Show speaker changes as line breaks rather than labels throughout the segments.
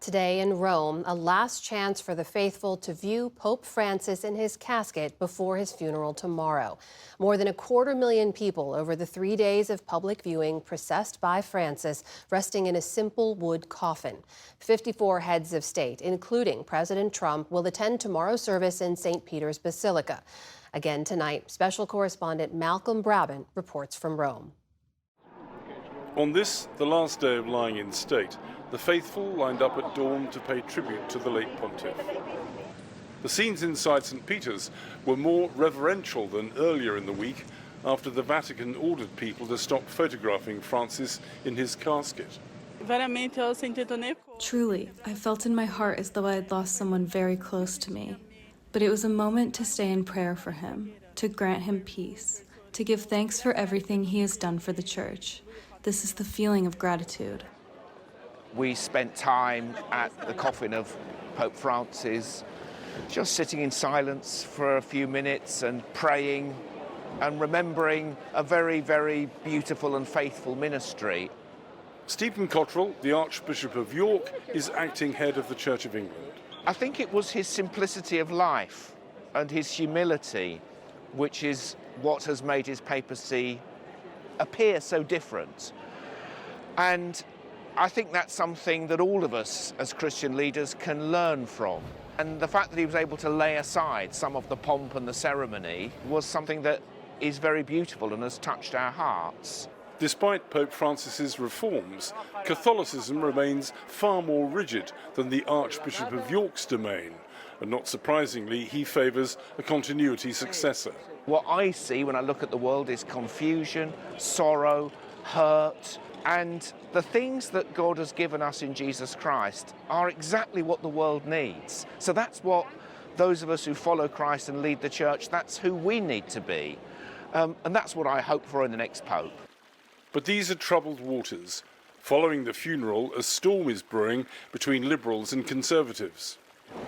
Today in Rome, a last chance for the faithful to view Pope Francis in his casket before his funeral tomorrow. More than 250,000 people over the 3 days of public viewing processed by Francis, resting in a simple wood coffin. 54 heads of state, including President Trump, will attend tomorrow's service in St. Peter's Basilica. Again tonight, special correspondent Malcolm Brabant reports from Rome.
On this, the last day of lying in state, the faithful lined up at dawn to pay tribute to the late pontiff. The scenes inside St. Peter's were more reverential than earlier in the week, after the Vatican ordered people to stop photographing Francis in his casket.
Truly, I felt in my heart as though I had lost someone very close to me. But it was a moment to stay in prayer for him, to grant him peace, to give thanks for everything he has done for the Church. This is the feeling of gratitude.
We spent time at the coffin of Pope Francis, just sitting in silence for a few minutes and praying and remembering a very, very beautiful and faithful ministry.
Stephen Cottrell, the Archbishop of York, is acting head of the Church of England.
I think it was his simplicity of life and his humility, which is what has made his papacy appear so different. And I think that's something that all of us as Christian leaders can learn from. And the fact that he was able to lay aside some of the pomp and the ceremony was something that is very beautiful and has touched our hearts.
Despite Pope Francis's reforms, Catholicism remains far more rigid than the Archbishop of York's domain. And not surprisingly, he favours a continuity successor.
What I see when I look at the world is confusion, sorrow, hurt, and the things that God has given us in Jesus Christ are exactly what the world needs. So that's what those of us who follow Christ and lead the Church, that's who we need to be. And that's what I hope for in the next Pope.
But these are troubled waters. Following the funeral, a storm is brewing between liberals and conservatives.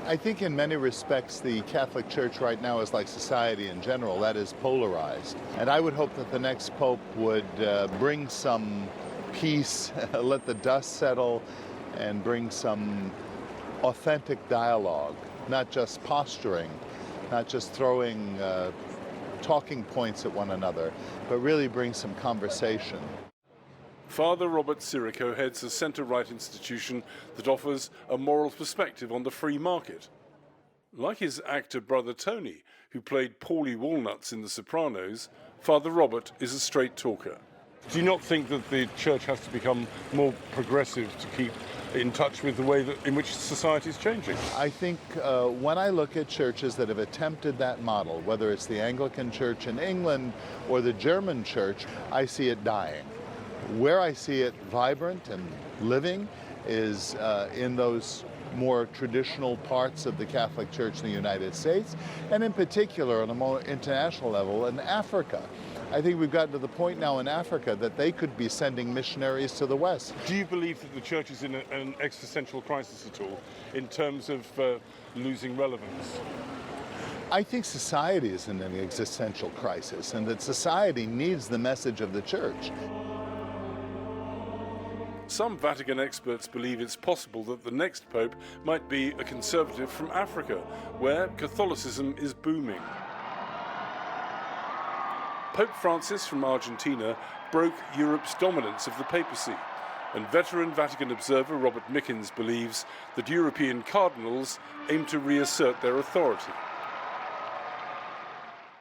I think in many respects the Catholic Church right now is like society in general, that is polarized. And I would hope that the next Pope would bring some peace, let the dust settle, and bring some authentic dialogue, not just posturing, not just throwing talking points at one another, but really bring some conversation.
Father Robert Sirico heads a centre-right institution that offers a moral perspective on the free market. Like his actor brother Tony, who played Paulie Walnuts in The Sopranos, Father Robert is a straight talker. Do you not think that the Church has to become more progressive to keep in touch with the way in which society is changing?
I think when I look at churches that have attempted that model, whether it's the Anglican Church in England or the German Church, I see it dying. Where I see it vibrant and living is in those more traditional parts of the Catholic Church in the United States, and in particular on a more international level in Africa. I think we've gotten to the point now in Africa that they could be sending missionaries to the West.
Do you believe that the Church is in an existential crisis at all, in terms of losing relevance?
I think society is in an existential crisis, and that society needs the message of the Church.
Some Vatican experts believe it's possible that the next Pope might be a conservative from Africa, where Catholicism is booming. Pope Francis from Argentina broke Europe's dominance of the papacy, and veteran Vatican observer Robert Mickens believes that European cardinals aim to reassert their authority.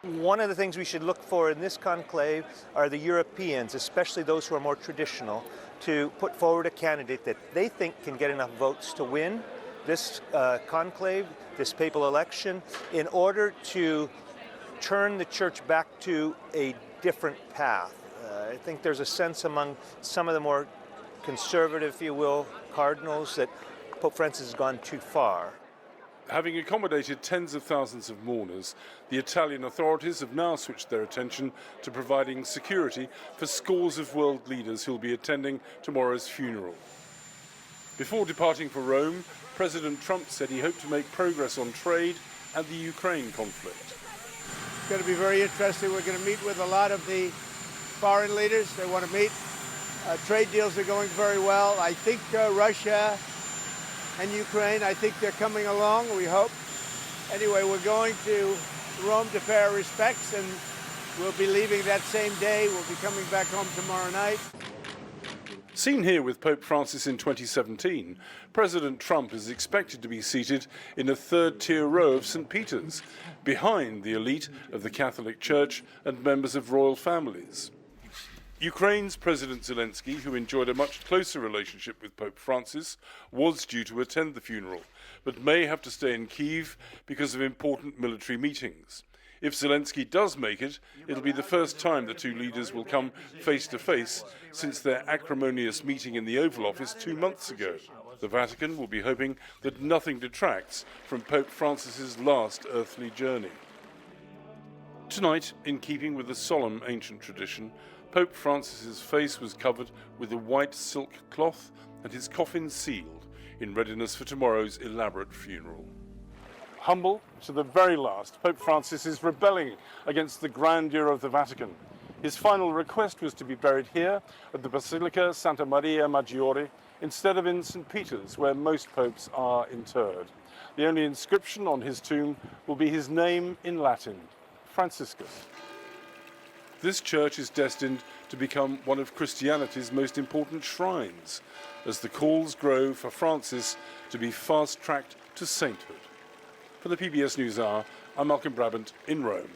One of the things we should look for in this conclave are the Europeans, especially those who are more traditional, to put forward a candidate that they think can get enough votes to win this conclave, this papal election, in order to turn the Church back to a different path. I think there's a sense among some of the more conservative, if you will, cardinals that Pope Francis has gone too far.
Having accommodated tens of thousands of mourners, the Italian authorities have now switched their attention to providing security for scores of world leaders who will be attending tomorrow's funeral. Before departing for Rome, President Trump said he hoped to make progress on trade and the Ukraine conflict.
It's going to be very interesting. We're going to meet with a lot of the foreign leaders. They want to meet. Trade deals are going very well. I think Russia and Ukraine. I think they're coming along, we hope. Anyway, we're going to Rome to pay our respects, and we'll be leaving that same day. We'll be coming back home tomorrow night.
Seen here with Pope Francis in 2017, President Trump is expected to be seated in a third-tier row of St. Peter's, behind the elite of the Catholic Church and members of royal families. Ukraine's President Zelensky, who enjoyed a much closer relationship with Pope Francis, was due to attend the funeral, but may have to stay in Kyiv because of important military meetings. If Zelensky does make it, it'll be the first time the two leaders will come face to face since their acrimonious meeting in the Oval Office 2 months ago. The Vatican will be hoping that nothing detracts from Pope Francis's last earthly journey. Tonight, in keeping with the solemn ancient tradition, Pope Francis's face was covered with a white silk cloth and his coffin sealed in readiness for tomorrow's elaborate funeral. Humble to the very last, Pope Francis is rebelling against the grandeur of the Vatican. His final request was to be buried here at the Basilica Santa Maria Maggiore instead of in St. Peter's, where most popes are interred. The only inscription on his tomb will be his name in Latin, Franciscus. This church is destined to become one of Christianity's most important shrines, as the calls grow for Francis to be fast-tracked to sainthood. For the PBS NewsHour, I'm Malcolm Brabant in Rome.